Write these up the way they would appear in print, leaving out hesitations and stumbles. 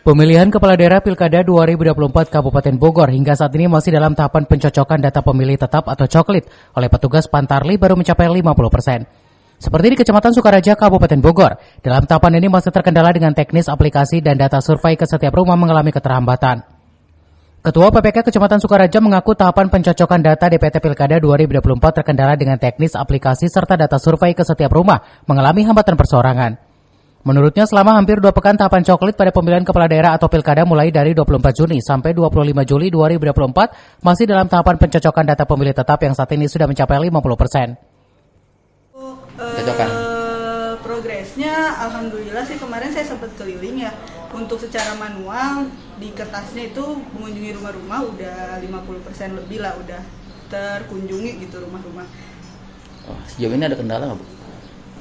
Pemilihan Kepala Daerah Pilkada 2024 Kabupaten Bogor hingga saat ini masih dalam tahapan pencocokan data pemilih tetap atau coklit oleh petugas Pantarli baru mencapai 50%. Seperti di Kecamatan Sukaraja, Kabupaten Bogor, dalam tahapan ini masih terkendala dengan teknis aplikasi dan data survei ke setiap rumah mengalami keterlambatan. Ketua PPK Kecamatan Sukaraja mengaku tahapan pencocokan data DPT Pilkada 2024 terkendala dengan teknis aplikasi serta data survei ke setiap rumah mengalami hambatan perseorangan. Menurutnya selama hampir 2 pekan tahapan coklit pada pemilihan kepala daerah atau pilkada mulai dari 24 Juni sampai 25 Juli 2024 masih dalam tahapan pencocokan data pemilih tetap yang saat ini sudah mencapai 50%. Progresnya alhamdulillah sih kemarin saya sempat keliling ya. Untuk secara manual di kertasnya itu mengunjungi rumah-rumah udah 50% lebih lah udah terkunjungi gitu rumah-rumah. Oh, sejauh ini ada kendala nggak Bu?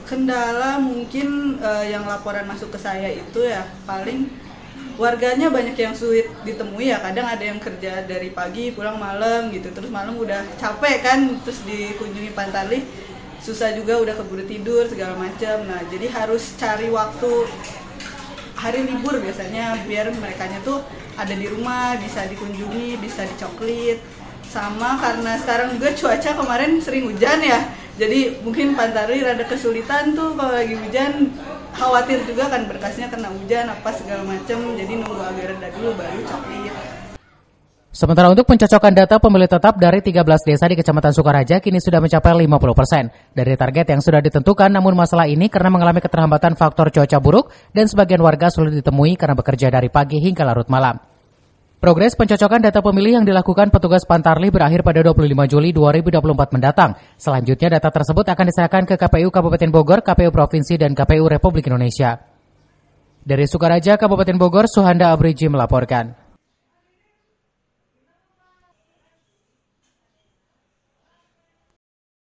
Kendala mungkin yang laporan masuk ke saya itu ya paling warganya banyak yang sulit ditemui ya, kadang ada yang kerja dari pagi pulang malam gitu, terus malam udah capek kan, terus dikunjungi Pantarli susah juga, udah keburu tidur segala macam. Nah jadi harus cari waktu hari libur biasanya biar merekanya tuh ada di rumah, bisa dikunjungi, bisa dicoklit. Sama karena sekarang juga cuaca kemarin sering hujan ya, jadi mungkin Pantarli rada kesulitan tuh kalau lagi hujan, khawatir juga kan berkasnya kena hujan apa segala macam, jadi nunggu agak reda dulu baru coklit. Sementara untuk pencocokan data pemilih tetap dari 13 desa di Kecamatan Sukaraja kini sudah mencapai 50% dari target yang sudah ditentukan, namun masalah ini karena mengalami keterlambatan faktor cuaca buruk dan sebagian warga sulit ditemui karena bekerja dari pagi hingga larut malam. Progres pencocokan data pemilih yang dilakukan petugas Pantarli berakhir pada 25 Juli 2024 mendatang. Selanjutnya data tersebut akan diserahkan ke KPU Kabupaten Bogor, KPU Provinsi, dan KPU Republik Indonesia. Dari Sukaraja, Kabupaten Bogor, Suhanda Abriji melaporkan.